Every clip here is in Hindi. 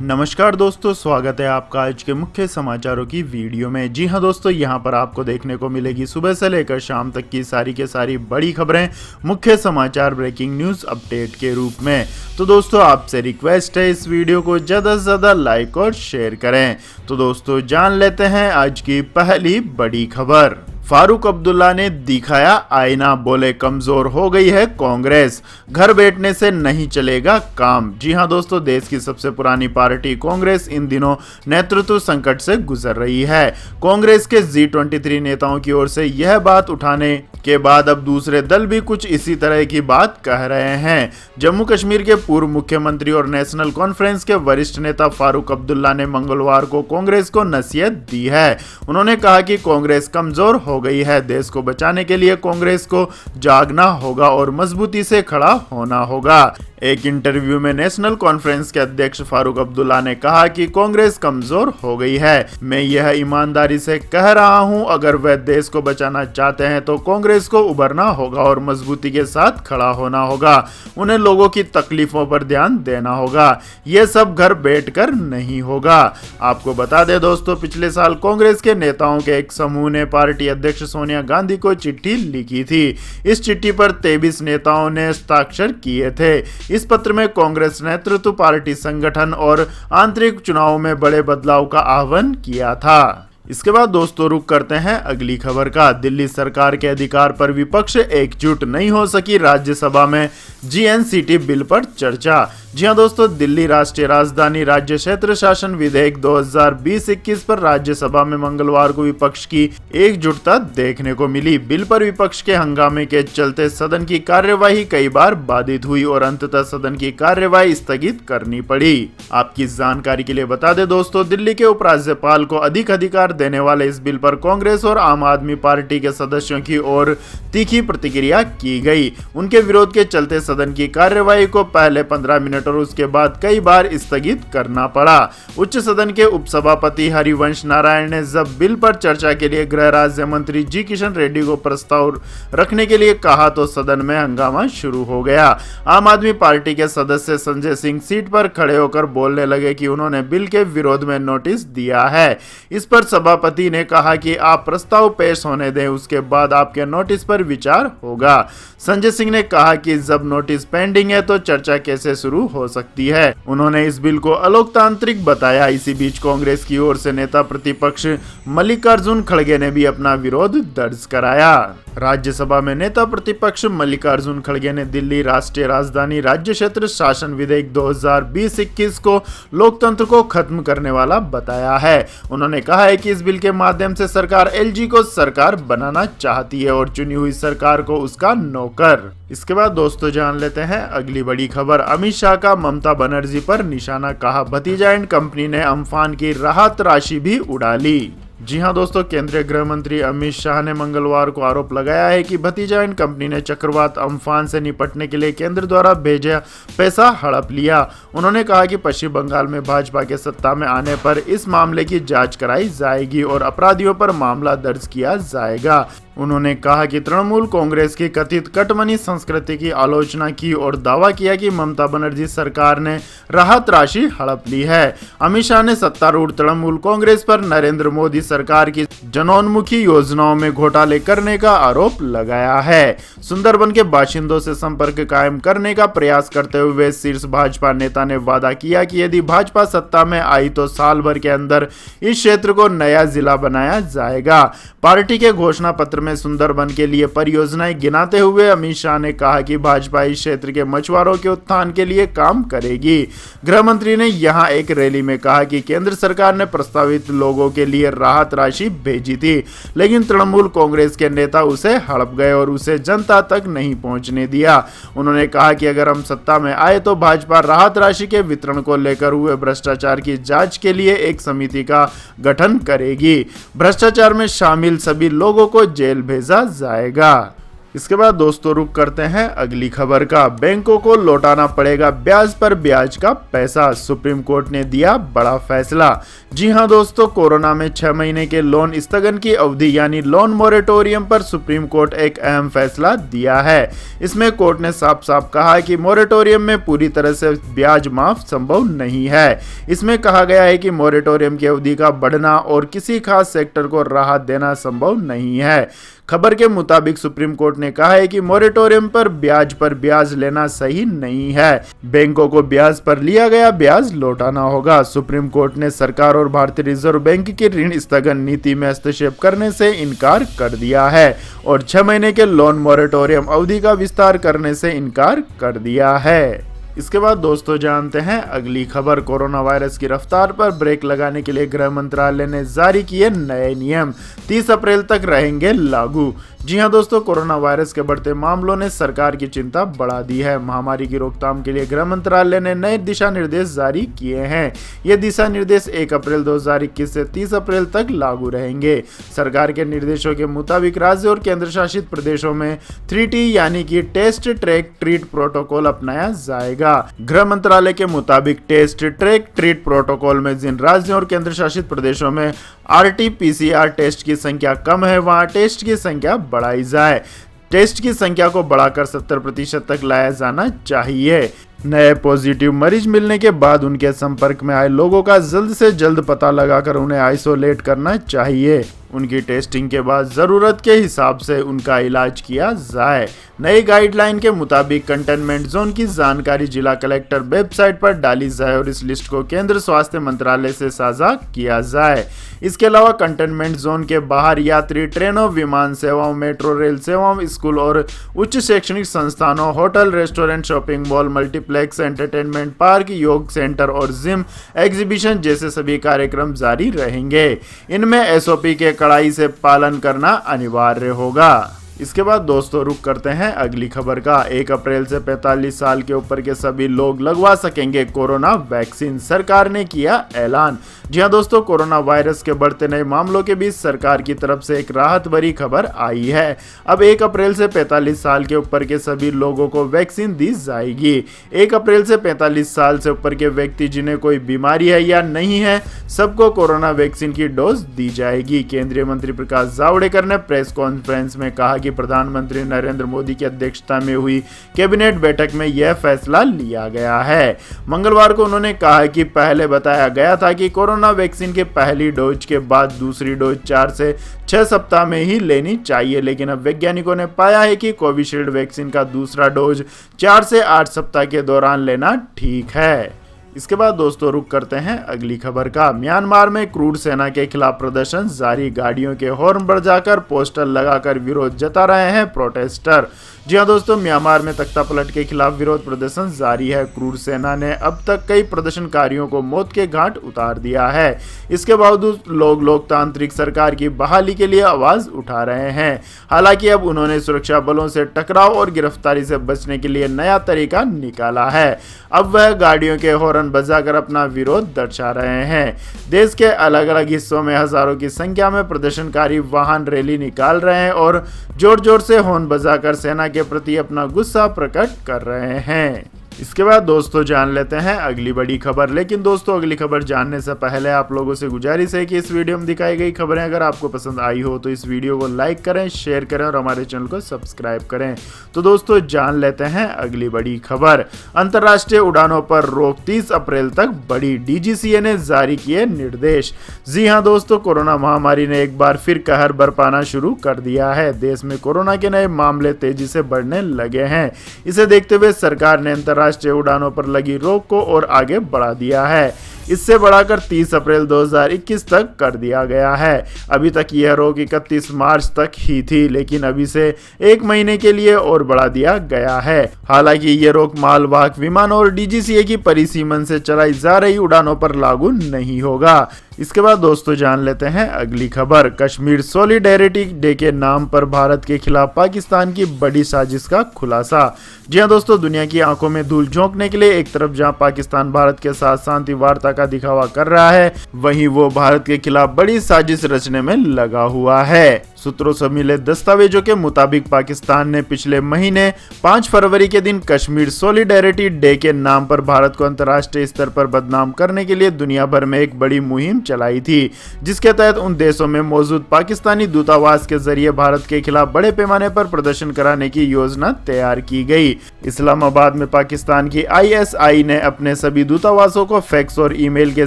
नमस्कार दोस्तों, स्वागत है आपका आज के मुख्य समाचारों की वीडियो में। जी हां दोस्तों, यहां पर आपको देखने को मिलेगी सुबह से लेकर शाम तक की सारी के सारी बड़ी खबरें, मुख्य समाचार, ब्रेकिंग न्यूज़ अपडेट के रूप में। तो दोस्तों, आपसे रिक्वेस्ट है इस वीडियो को ज़्यादा से ज़्यादा लाइक और शेयर करें। तो दोस्तों, जान लेते हैं आज की पहली बड़ी खबर। फारूक अब्दुल्ला ने दिखाया आईना, बोले कमजोर हो गई है कांग्रेस, घर बैठने से नहीं चलेगा काम। जी हां दोस्तों, देश की सबसे पुरानी पार्टी कांग्रेस इन दिनों नेतृत्व संकट से गुजर रही है। कांग्रेस के G23 नेताओं की ओर से यह बात उठाने के बाद अब दूसरे दल भी कुछ इसी तरह की बात कह रहे हैं। जम्मू कश्मीर के पूर्व मुख्यमंत्री और नेशनल कॉन्फ्रेंस के वरिष्ठ नेता फारूक अब्दुल्ला ने मंगलवार को कांग्रेस को नसीहत दी है। उन्होंने कहा कि कांग्रेस कमजोर हो गई है, देश को बचाने के लिए कांग्रेस को जागना होगा और मजबूती से खड़ा होना होगा। एक इंटरव्यू में नेशनल कॉन्फ्रेंस के अध्यक्ष फारूक अब्दुल्ला ने कहा कि कांग्रेस कमजोर हो गई है। मैं यह ईमानदारी से कह रहा हूं, अगर वह देश को बचाना चाहते हैं तो कांग्रेस को उभरना होगा और मजबूती के साथ खड़ा होना होगा। उन्हें लोगों की तकलीफों पर ध्यान देना होगा, यह सब घर बैठकर नहीं होगा। आपको बता दें दोस्तों, पिछले साल कांग्रेस के नेताओं के एक समूह ने पार्टी अध्यक्ष सोनिया गांधी को चिट्ठी लिखी थी। इस चिट्ठी पर 23 नेताओं ने हस्ताक्षर किए थे। इस पत्र में कांग्रेस नेतृत्व पार्टी संगठन और आंतरिक चुनावों में बड़े बदलाव का आह्वान किया था। इसके बाद दोस्तों, रुक करते हैं अगली खबर का। दिल्ली सरकार के अधिकार पर विपक्ष एकजुट नहीं हो सकी, राज्यसभा में GNCT बिल पर चर्चा। जी हां दोस्तों, दिल्ली राष्ट्रीय राजधानी राज्य क्षेत्र शासन विधेयक 2020-21 पर राज्यसभा में मंगलवार को विपक्ष की एकजुटता देखने को मिली। बिल पर विपक्ष के हंगामे के चलते सदन की कार्यवाही कई बार बाधित हुई और अंततः सदन की कार्यवाही स्थगित करनी पड़ी। आपकी जानकारी के लिए बता दें दोस्तों, दिल्ली के उपराज्यपाल को अधिक अधिकार देने वाले इस बिल पर कांग्रेस और आम आदमी पार्टी के सदस्यों की ओर तीखी प्रतिक्रिया की गई। उनके विरोध के चलते सदन की कार्यवाही को पहले 15 मिनट और उसके बाद कई बार स्थगित करना पड़ा। उच्च सदन के उपसभापति हरिवंश नारायण ने जब बिल पर चर्चा के लिए गृह राज्य मंत्री जी किशन रेड्डी को प्रस्ताव रखने के लिए कहा तो सदन में हंगामा शुरू हो गया। आम आदमी पार्टी के सदस्य संजय सिंह सीट पर खड़े होकर बोलने लगे कि उन्होंने बिल के विरोध में नोटिस दिया है। इस पर सभापति ने कहा कि आप प्रस्ताव पेश होने दें, उसके बाद आपके नोटिस पर विचार होगा। संजय सिंह ने कहा कि जब नोटिस पेंडिंग है तो चर्चा कैसे शुरू हो सकती है। उन्होंने इस बिल को अलोकतांत्रिक बताया। इसी बीच कांग्रेस की ओर से नेता प्रतिपक्ष मल्लिकार्जुन खड़गे ने भी अपना विरोध दर्ज कराया। राज्यसभा में नेता प्रतिपक्ष मल्लिकार्जुन खड़गे ने दिल्ली राष्ट्रीय राजधानी राज्य क्षेत्र शासन विधेयक 2020-21 को लोकतंत्र को खत्म करने वाला बताया है। उन्होंने कहा है कि इस बिल के माध्यम से सरकार LG को सरकार बनाना चाहती है और चुनी हुई सरकार को उसका नौकर। इसके बाद दोस्तों, जान लेते हैं अगली बड़ी खबर। अमित शाह का ममता बनर्जी पर निशाना, कहा भतीजा एंड कंपनी ने अम्फान की राहत राशि भी उड़ा ली। जी हां दोस्तों, केंद्रीय गृह मंत्री अमित शाह ने मंगलवार को आरोप लगाया है कि भतीजा एंड कंपनी ने चक्रवात अम्फान से निपटने के लिए केंद्र द्वारा भेजा पैसा हड़प लिया। उन्होंने कहा कि पश्चिम बंगाल में भाजपा के सत्ता में आने पर इस मामले की जांच कराई जाएगी और अपराधियों पर मामला दर्ज किया जाएगा। उन्होंने कहा कि तृणमूल कांग्रेस की कथित कटमनी संस्कृति की आलोचना की और दावा किया कि ममता बनर्जी सरकार ने राहत राशि हड़प ली है। अमित शाह ने सत्तारूढ़ तृणमूल कांग्रेस पर नरेंद्र मोदी सरकार की जनोन्मुखी योजनाओं में घोटाले करने का आरोप लगाया है। सुंदरबन के बाशिंदों से संपर्क कायम करने का प्रयास करते हुए शीर्ष भाजपा नेता ने वादा किया कि यदि भाजपा सत्ता में आई तो साल भर के अंदर इस क्षेत्र को नया जिला बनाया जाएगा। पार्टी के घोषणा पत्र में सुंदरबन के लिए परियोजनाएं गिनाते हुए अमित शाह ने कहा कि भाजपा इस क्षेत्र के मछुआरों के उत्थान के लिए काम करेगी। गृह मंत्री ने यहां एक रैली में कहा कि केंद्र सरकार ने प्रस्तावित लोगों के लिए राहत राशि भेजी थी, लेकिन तृणमूल कांग्रेस के नेता उसे हड़प गए और उसे जनता तक नहीं पहुंचने दिया। उन्होंने कहा कि अगर हम सत्ता में आए तो भाजपा राहत राशि के वितरण को लेकर हुए भ्रष्टाचार की जांच के लिए एक समिति का गठन करेगी। भ्रष्टाचार में शामिल सभी लोगों को जेल भेजा जाएगा। इसके बाद दोस्तों रुक करते हैं अगली खबर का। बैंकों को लौटाना पड़ेगा ब्याज पर ब्याज का पैसा, सुप्रीम कोर्ट ने दिया बड़ा फैसला। जी हां दोस्तों, कोरोना में 6 महीने के लोन स्थगन की अवधि यानी लोन मोरेटोरियम पर सुप्रीम कोर्ट एक अहम फैसला दिया है। इसमें कोर्ट ने साफ साफ कहा कि मोरेटोरियम में पूरी तरह से ब्याज माफ संभव नहीं है। इसमें कहा गया है कि मोरेटोरियम की अवधि का बढ़ना और किसी खास सेक्टर को राहत देना संभव नहीं है। खबर के मुताबिक सुप्रीम कोर्ट ने कहा है कि मोरेटोरियम पर ब्याज लेना सही नहीं है। बैंकों को ब्याज पर लिया गया ब्याज लौटाना होगा। सुप्रीम कोर्ट ने सरकार और भारतीय रिजर्व बैंक की ऋण स्थगन नीति में हस्तक्षेप करने से इनकार कर दिया है और 6 महीने के लोन मोरेटोरियम अवधि का विस्तार करने से इनकार कर दिया है। इसके बाद दोस्तों जानते हैं अगली खबर। कोरोना वायरस की रफ्तार पर ब्रेक लगाने के लिए गृह मंत्रालय ने जारी किए नए नियम, 30 अप्रैल तक रहेंगे लागू। जी हां दोस्तों, कोरोना वायरस के बढ़ते मामलों ने सरकार की चिंता बढ़ा दी है। महामारी की रोकथाम के लिए गृह मंत्रालय ने नए दिशा निर्देश जारी किए हैं। ये दिशा निर्देश 1 अप्रैल 2021 से 30 अप्रैल तक लागू रहेंगे। सरकार के निर्देशों के मुताबिक राज्य और केंद्र शासित प्रदेशों में 3T यानी कि टेस्ट ट्रैक ट्रीट प्रोटोकॉल अपनाया जाएगा। गृह मंत्रालय के मुताबिक टेस्ट ट्रैक ट्रीट प्रोटोकॉल में जिन राज्यों और केंद्र शासित प्रदेशों में RT-PCR टेस्ट की संख्या कम है, वहां टेस्ट की संख्या बढ़ाई जाए। टेस्ट की संख्या को बढ़ाकर 70% तक लाया जाना चाहिए। नए पॉजिटिव मरीज मिलने के बाद उनके संपर्क में आए लोगों का जल्द से जल्द पता लगाकर उन्हें आइसोलेट करना चाहिए। उनकी टेस्टिंग के बाद जरूरत के हिसाब से उनका इलाज किया जाए। नई गाइडलाइन के मुताबिक कंटेनमेंट जोन की जानकारी जिला कलेक्टर वेबसाइट पर डाली जाए और इस लिस्ट को केंद्र स्वास्थ्य मंत्रालय से साझा किया जाए। इसके अलावा कंटेनमेंट जोन के बाहर यात्री ट्रेनों, विमान सेवाओं, मेट्रो रेल सेवाओं, स्कूल और उच्च शैक्षणिक संस्थानों, hotel, restaurant, shopping mall, multiplex, entertainment park, योग सेंटर और जिम, एग्जीबिशन जैसे सभी कार्यक्रम जारी रहेंगे। इनमें SOP के कड़ाई से पालन करना अनिवार्य होगा। इसके बाद दोस्तों रुक करते हैं अगली खबर का। 1 अप्रैल से 45 साल के ऊपर के सभी लोग लगवा सकेंगे कोरोना वैक्सीन, सरकार ने किया ऐलान। जी हां दोस्तों, कोरोना वायरस के बढ़ते नए मामलों के बीच सरकार की तरफ से एक राहत भरी खबर आई है। अब 1 अप्रैल से 45 साल के ऊपर के सभी लोगों को वैक्सीन दी जाएगी। 1 अप्रैल से 45 साल से ऊपर के व्यक्ति जिन्हें कोई बीमारी है या नहीं है, सबको कोरोना वैक्सीन की डोज दी जाएगी। केंद्रीय मंत्री प्रकाश जावड़ेकर ने प्रेस कॉन्फ्रेंस में कहा कि प्रधानमंत्री नरेंद्र मोदी की अध्यक्षता में हुई कैबिनेट बैठक में यह फैसला लिया गया है। मंगलवार को उन्होंने कहा कि पहले बताया गया था कि कोरोना वैक्सीन के पहली डोज के बाद दूसरी डोज 4 से 6 सप्ताह में ही लेनी चाहिए, लेकिन अब वैज्ञानिकों ने पाया है कि कोविशील्ड वैक्सीन का दूसरा डोज 4 से 8 सप्ताह के दौरान लेना ठीक है। इसके बाद दोस्तों रुक करते हैं अगली खबर का। म्यांमार में क्रूर सेना के खिलाफ प्रदर्शन जारी, गाड़ियों के हॉर्न बजाकर पोस्टर लगाकर विरोध जता रहे हैं प्रोटेस्टर। जी हां दोस्तों, म्यांमार में तख्तापलट के खिलाफ विरोध प्रदर्शन जारी है। क्रूर सेना ने अब तक कई प्रदर्शनकारियों को मौत के घाट उतार दिया है। इसके बावजूद लोग लोकतांत्रिक सरकार की बहाली के लिए आवाज उठा रहे हैं। हालांकि अब उन्होंने सुरक्षा बलों से टकराव और गिरफ्तारी से बचने के लिए नया तरीका निकाला है। अब वह गाड़ियों के हॉर्न बजाकर अपना विरोध दर्शा रहे हैं। देश के अलग अलग हिस्सों में हजारों की संख्या में प्रदर्शनकारी वाहन रैली निकाल रहे हैं और जोर जोर से हॉर्न बजाकर सेना के प्रति अपना गुस्सा प्रकट कर रहे हैं। इसके बाद दोस्तों जान लेते हैं अगली बड़ी खबर। लेकिन दोस्तों अगली खबर जानने से पहले आप लोगों से गुजारिश है कि इस वीडियो में दिखाई गई खबरें अगर आपको पसंद आई हो तो इस वीडियो को लाइक करें, शेयर करें और हमारे चैनल को सब्सक्राइब करें। तो दोस्तों जान लेते हैं अगली बड़ी खबर। अंतर्राष्ट्रीय उड़ानों पर रोक 30 अप्रैल तक बढ़ी, DGCA ने जारी किए निर्देश। जी हां दोस्तों, कोरोना महामारी ने एक बार फिर कहर बरपाना शुरू कर दिया है। देश में कोरोना के नए मामले तेजी से बढ़ने लगे हैं। इसे देखते हुए सरकार ने राष्ट्रीय उड़ानों पर लगी रोक को और आगे बढ़ा दिया है। इससे बढ़ाकर 30 अप्रैल 2021 तक कर दिया गया है। अभी तक यह रोक 31 मार्च तक ही थी, लेकिन अभी से 1 महीने के लिए और बढ़ा दिया गया है। हालांकि यह रोक मालवाहक विमान और DGCA की परिसीमन से चलाई जा रही उड़ानों पर लागू नहीं होगा। इसके बाद दोस्तों जान लेते हैं अगली खबर। कश्मीर सॉलिडेरिटी डे के नाम पर भारत के खिलाफ पाकिस्तान की बड़ी साजिश का खुलासा। जी हां दोस्तों, दुनिया की आंखों में धूल झोंकने के लिए एक तरफ जहां पाकिस्तान भारत के साथ शांति वार्ता का दिखावा कर रहा है, वहीं वो भारत के खिलाफ बड़ी साजिश रचने में लगा हुआ है। सूत्रों से मिले दस्तावेजों के मुताबिक पाकिस्तान ने पिछले महीने 5 फरवरी के दिन कश्मीर सॉलिडेरिटी डे के नाम पर भारत को अंतर्राष्ट्रीय स्तर पर बदनाम करने के लिए दुनिया भर में एक बड़ी मुहिम चलाई थी, जिसके तहत उन देशों में मौजूद पाकिस्तानी दूतावास के जरिए भारत के खिलाफ बड़े पैमाने पर प्रदर्शन कराने की योजना तैयार की गई। इस्लामाबाद में पाकिस्तान की ISI ने अपने सभी दूतावासों को फैक्स और ईमेल के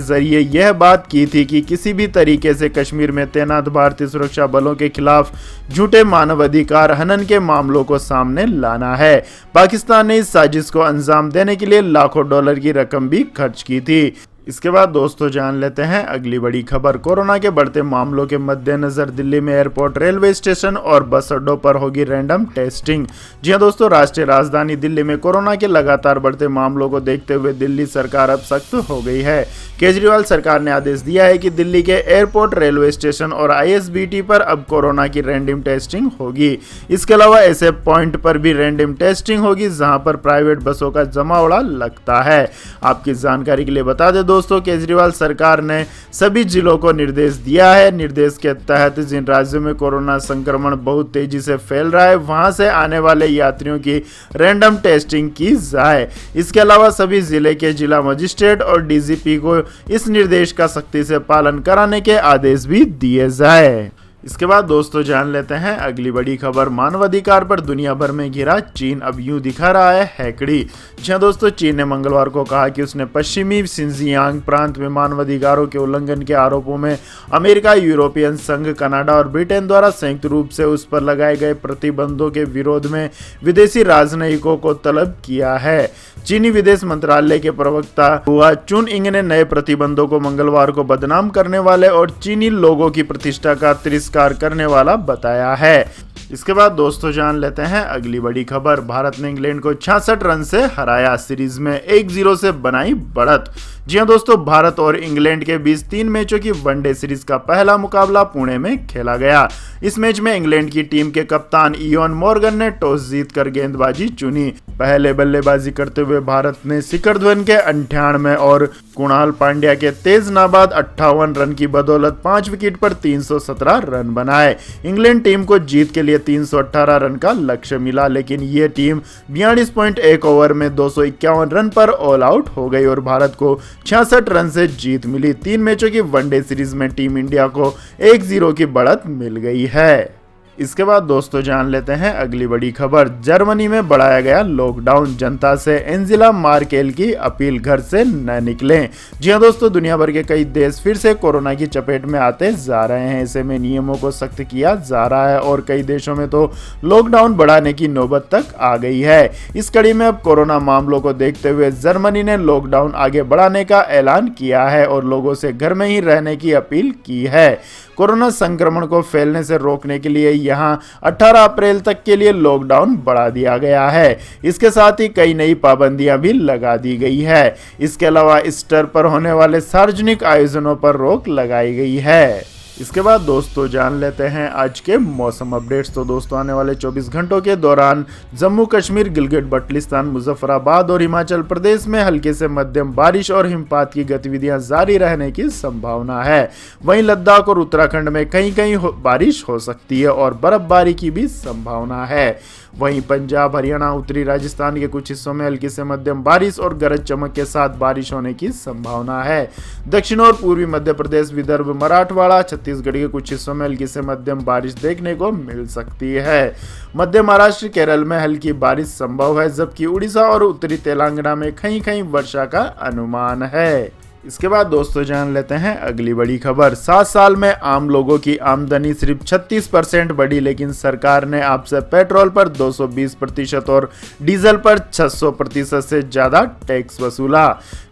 जरिए यह बात की थी कि किसी भी तरीके से कश्मीर में तैनात भारतीय सुरक्षा बलों के खिलाफ झूठे मानवाधिकार हनन के मामलों को सामने लाना है। पाकिस्तान ने इस साजिश को अंजाम देने के लिए लाखों डॉलर की रकम भी खर्च की थी। इसके बाद दोस्तों जान लेते हैं अगली बड़ी खबर। कोरोना के बढ़ते मामलों के मद्देनजर दिल्ली में एयरपोर्ट, रेलवे स्टेशन और बस अड्डों पर होगी रैंडम टेस्टिंग। जी हां दोस्तों, राष्ट्रीय राजधानी दिल्ली में कोरोना के लगातार बढ़ते मामलों को देखते हुए दिल्ली सरकार अब सख्त हो गई है। केजरीवाल सरकार ने आदेश दिया है कि दिल्ली के एयरपोर्ट, रेलवे स्टेशन और ISBT पर अब कोरोना की रैंडम टेस्टिंग होगी। इसके अलावा ऐसे पॉइंट पर भी रैंडम टेस्टिंग होगी जहां पर प्राइवेट बसों का जमावड़ा लगता है। आपकी जानकारी के लिए बता दें दोस्तों, केजरीवाल सरकार ने सभी जिलों को निर्देश दिया है। निर्देश के तहत जिन राज्यों में कोरोना संक्रमण बहुत तेजी से फैल रहा है, वहां से आने वाले यात्रियों की रैंडम टेस्टिंग की जाए। इसके अलावा सभी जिले के जिला मजिस्ट्रेट और DGP को इस निर्देश का सख्ती से पालन कराने के आदेश भी दिए जाए। इसके बाद दोस्तों जान लेते हैं अगली बड़ी खबर। मानवाधिकार पर दुनिया भर में घिरा चीन अब यूं दिखा रहा है हैकड़ी। जी दोस्तों, चीन ने मंगलवार को कहा कि उसने पश्चिमी शिनजियांग प्रांत में मानवाधिकारों के उल्लंघन के आरोपों में अमेरिका, यूरोपियन संघ, कनाडा और ब्रिटेन द्वारा संयुक्त रूप से उस पर लगाए गए प्रतिबंधों के विरोध में विदेशी राजनयिकों को तलब किया है। चीनी विदेश मंत्रालय के प्रवक्ता हुआ चुनइंग ने नए प्रतिबंधों को मंगलवार को बदनाम करने वाले और चीनी लोगों की प्रतिष्ठा का तिरस्कार करने वाला बताया है। इसके बाद दोस्तों जान लेते हैं अगली बड़ी खबर। भारत ने इंग्लैंड को 66 रन से हराया, सीरीज में 1-0 से बनाई बढ़त। जी हां दोस्तों, भारत और इंग्लैंड के बीच 3 मैचों की वनडे सीरीज का पहला मुकाबला पुणे में खेला गया। इस मैच में इंग्लैंड की टीम के कप्तान इयोन मॉर्गन ने टॉस जीतकर गेंदबाजी चुनी। पहले बल्लेबाजी करते हुए भारत ने शिखर धवन के 98 और कुणाल पांड्या के तेज नाबाद 58 रन की बदौलत 5 विकेट पर 317 रन बनाए। इंग्लैंड टीम को जीत के लिए 318 रन का लक्ष्य मिला, लेकिन ये टीम 42.1 ओवर में 251 रन पर ऑल आउट हो गई और भारत को 66 रन से जीत मिली। 3 मैचों की वनडे सीरीज में टीम इंडिया को 1-0 की बढ़त मिल गई है। इसके बाद दोस्तों जान लेते हैं अगली बड़ी खबर। जर्मनी में बढ़ाया गया लॉकडाउन, जनता से एंजेला मार्केल की अपील, घर से न निकलें। जी हां दोस्तों, दुनिया भर के कई देश फिर से कोरोना की चपेट में आते जा रहे हैं। ऐसे में नियमों को सख्त किया जा रहा है और कई देशों में तो लॉकडाउन बढ़ाने की नौबत तक आ गई है। इस कड़ी में अब कोरोना मामलों को देखते हुए जर्मनी ने लॉकडाउन आगे बढ़ाने का ऐलान किया है और लोगों से घर में ही रहने की अपील की है। कोरोना संक्रमण को फैलने से रोकने के लिए यहां 18 अप्रैल तक के लिए लॉकडाउन बढ़ा दिया गया है। इसके साथ ही कई नई पाबंदियां भी लगा दी गई है। इसके अलावा ईस्टर पर होने वाले सार्वजनिक आयोजनों पर रोक लगाई गई है। इसके बाद दोस्तों जान लेते हैं आज के मौसम अपडेट्स। तो दोस्तों आने वाले 24 घंटों के दौरान जम्मू कश्मीर, गिलगित बल्टिस्तान, मुजफ्फराबाद और हिमाचल प्रदेश में हल्के से मध्यम बारिश और हिमपात की गतिविधियां जारी रहने की संभावना है। वहीं लद्दाख और उत्तराखंड में कहीं कहीं बारिश हो सकती है और बर्फबारी की भी संभावना है। वहीं पंजाब, हरियाणा, उत्तरी राजस्थान के कुछ हिस्सों में हल्की से मध्यम बारिश और गरज चमक के साथ बारिश होने की संभावना है। दक्षिण और पूर्वी मध्य प्रदेश, विदर्भ, मराठवाड़ा, छत्तीसगढ़ के कुछ हिस्सों में हल्की से मध्यम बारिश देखने को मिल सकती है। मध्य महाराष्ट्र, केरल में हल्की बारिश संभव है, जबकि उड़ीसा और उत्तरी तेलंगाना में कहीं कहीं वर्षा का अनुमान है। इसके बाद दोस्तों जान लेते हैं अगली बड़ी खबर। 7 साल में आम लोगों की आमदनी सिर्फ 36% बढ़ी, लेकिन सरकार ने आपसे पेट्रोल पर 220% और डीजल पर 600% से ज्यादा टैक्स वसूला।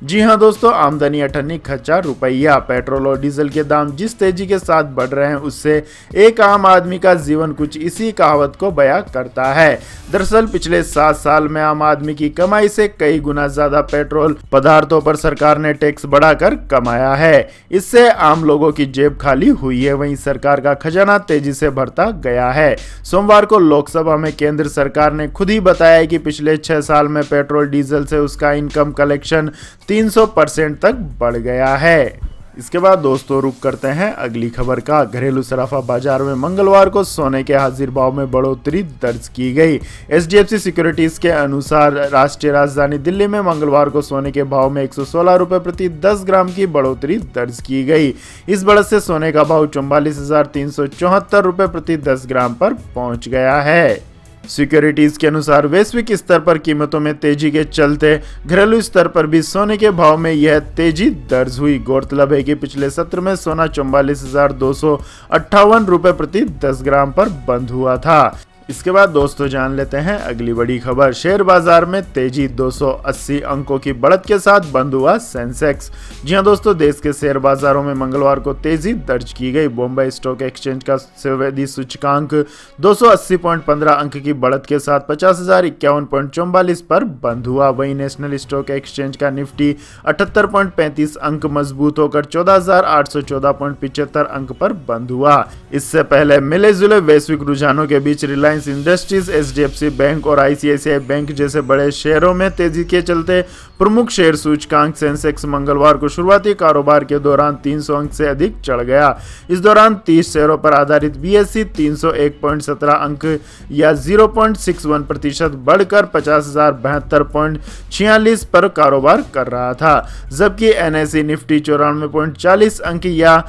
जी हां दोस्तों, आमदनी 98 खर्चा रुपया। पेट्रोल और डीजल के दाम जिस तेजी के साथ बढ़ रहे हैं, उससे एक आम आदमी का जीवन कुछ इसी कहावत को बयां करता है। दरअसल पिछले 7 साल में आम आदमी की कमाई से कई गुना ज्यादा पेट्रोल पदार्थों पर सरकार ने टैक्स बढ़ाकर कमाया है। इससे आम लोगों की जेब खाली हुई है, वहीं सरकार का खजाना तेजी से बढ़ता गया है। सोमवार को लोकसभा में केंद्र सरकार ने खुद ही बताया है कि पिछले 6 साल में पेट्रोल डीजल से उसका इनकम कलेक्शन 300% तक बढ़ गया है। इसके बाद दोस्तों रुक करते हैं अगली खबर का। घरेलू सराफा बाजार में मंगलवार को सोने के हाजिर भाव में बढ़ोतरी दर्ज की गई। एचडीएफसी सिक्योरिटीज के अनुसार राष्ट्रीय राजधानी दिल्ली में मंगलवार को सोने के भाव में 116 रुपए प्रति 10 ग्राम की बढ़ोतरी दर्ज की गई। इस बढ़त से सोने का भाव 44,374 रुपए प्रति 10 ग्राम पर पहुंच गया है। सिक्योरिटीज के अनुसार वैश्विक स्तर पर कीमतों में तेजी के चलते घरेलू स्तर पर भी सोने के भाव में यह तेजी दर्ज हुई। गौरतलब है कि पिछले सत्र में सोना 44,258 रुपए प्रति 10 ग्राम पर बंद हुआ था। इसके बाद दोस्तों जान लेते हैं अगली बड़ी खबर। शेयर बाजार में तेजी, 280 अंकों की बढ़त के साथ बंद हुआ सेंसेक्स। जी हां दोस्तों, देश के शेयर बाजारों में मंगलवार को तेजी दर्ज की गई। बॉम्बे स्टॉक एक्सचेंज का संवेदी सूचकांक 280.15 अंक की बढ़त के साथ 50,051.44 पर बंद हुआ। वहीं नेशनल स्टॉक एक्सचेंज का निफ्टी 78.35 अंक मजबूत होकर 14,814.75 अंक पर बंद हुआ। इससे पहले मिले जुले वैश्विक रुझानों के बीच रिलायंस इंडस्ट्रीज, एचडीएफसी बैंक और आईसीआईसीआई बैंक जैसे बड़े शेयरों में तेजी के चलते प्रमुख शेयर सूचकांक सेंसेक्स मंगलवार को शुरुआती कारोबार के दौरान 300 अंक से अधिक चढ़ गया। इस दौरान 30 शेयरों पर आधारित बीएसई 301.17 अंक या 0.61% बढ़कर 50,072.46 पर कारोबार कर रहा था, जबकि एनएसई निफ्टी 94.40 अंक या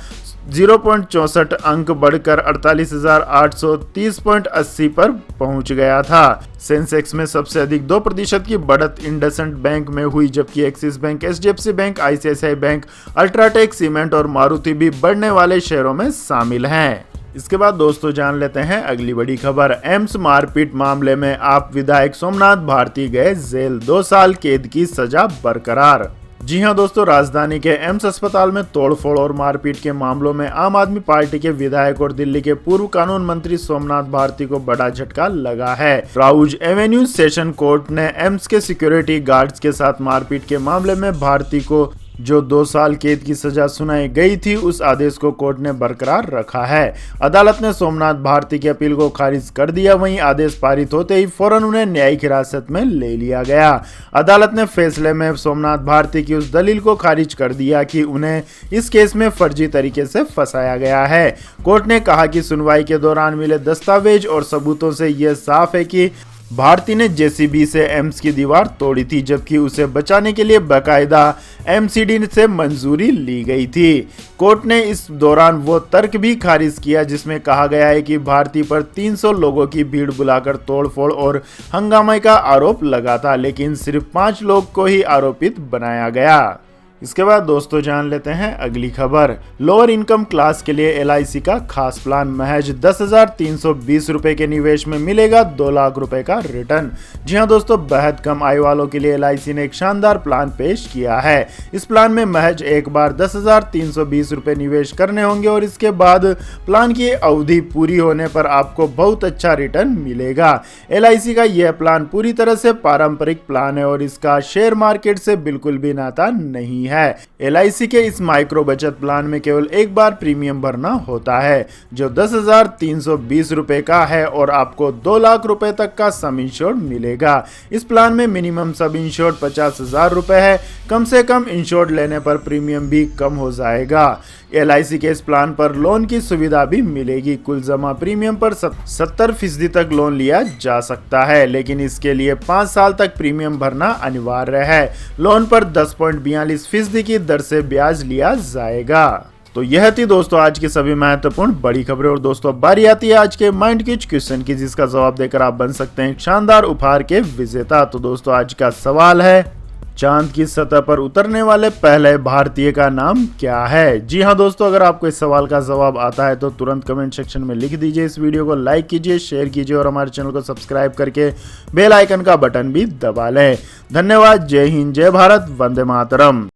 0.64 अंक बढ़कर 48,830.80 पर पहुंच गया था। सेंसेक्स में सबसे अधिक 2% की बढ़त इंडसइंड बैंक में हुई, जबकि axis bank, HDFC bank, ICICI bank, UltraTech cement और मारुति भी बढ़ने वाले शेयरों में शामिल हैं। इसके बाद दोस्तों जान लेते हैं अगली बड़ी खबर। एम्स मारपीट मामले में आप विधायक सोमनाथ भारती गए जेल, 2 साल कैद की सजा बरकरार। जी हां दोस्तों, राजधानी के एम्स अस्पताल में तोड़फोड़ और मारपीट के मामलों में आम आदमी पार्टी के विधायक और दिल्ली के पूर्व कानून मंत्री सोमनाथ भारती को बड़ा झटका लगा है। राउज एवेन्यू सेशन कोर्ट ने एम्स के सिक्योरिटी गार्ड्स के साथ मारपीट के मामले में भारती को जो 2 साल कैद की सजा सुनाई गई थी, उस आदेश को कोर्ट ने बरकरार रखा है। अदालत ने सोमनाथ भारती की अपील को खारिज कर दिया। वहीं आदेश पारित होते ही फौरन उन्हें न्यायिक हिरासत में ले लिया गया। अदालत ने फैसले में सोमनाथ भारती की उस दलील को खारिज कर दिया कि उन्हें इस केस में फर्जी तरीके से फंसाया गया है। कोर्ट ने कहा कि सुनवाई के दौरान मिले दस्तावेज और सबूतों से यह साफ है कि भारती ने जेसीबी से एम्स की दीवार तोड़ी थी, जबकि उसे बचाने के लिए बाकायदा एमसीडी से मंजूरी ली गई थी। कोर्ट ने इस दौरान वो तर्क भी खारिज किया जिसमें कहा गया है कि भारती पर 300 लोगों की भीड़ बुलाकर तोड़फोड़ और हंगामे का आरोप लगा था, लेकिन सिर्फ 5 लोग को ही आरोपित बनाया गया। इसके बाद दोस्तों जान लेते हैं अगली खबर। लोअर इनकम क्लास के लिए एलआईसी का खास प्लान, महज 10,320 रुपए के निवेश में मिलेगा 2 लाख रुपए का रिटर्न। जी हां दोस्तों, बेहद कम आय वालों के लिए एलआईसी ने एक शानदार प्लान पेश किया है। इस प्लान में महज एक बार 10,320 रुपए निवेश करने होंगे और इसके बाद प्लान की अवधि पूरी होने पर आपको बहुत अच्छा रिटर्न मिलेगा। एलआईसी का यह प्लान पूरी तरह से पारंपरिक प्लान है और इसका शेयर मार्केट से बिल्कुल भी नाता नहीं है। एलआईसी के इस माइक्रो बचत प्लान में केवल एक बार प्रीमियम भरना होता है, जो 10,320 रुपए का है और आपको 2 लाख रुपए तक का सम इंश्योर्ड मिलेगा। इस प्लान में मिनिमम सब इंश्योर्ड 50,000 रुपए है। कम से कम इंश्योर्ड लेने पर प्रीमियम भी कम हो जाएगा। एलआईसी के इस प्लान पर लोन की सुविधा भी मिलेगी। कुल जमा प्रीमियम पर 70% तक लोन लिया जा सकता है, लेकिन इसके लिए 5 साल तक प्रीमियम भरना अनिवार्य है। लोन पर 10.42% की दर से ब्याज लिया जाएगा। तो यह थी दोस्तों आज की सभी महत्वपूर्ण बड़ी खबरें। और दोस्तों बारी आती है आज के माइंड क्विज क्वेश्चन की, जिसका जवाब देकर आप बन सकते हैं शानदार उपहार के विजेता। तो दोस्तों आज का सवाल है, चांद की सतह पर उतरने वाले पहले भारतीय का नाम क्या है? जी हां दोस्तों, अगर आपको इस सवाल का जवाब आता है तो तुरंत कमेंट सेक्शन में लिख दीजिए। इस वीडियो को लाइक कीजिए, शेयर कीजिए और हमारे चैनल को सब्सक्राइब करके बेल आइकन का बटन भी दबा लें। धन्यवाद। जय हिंद, जय भारत, वंदे मातरम।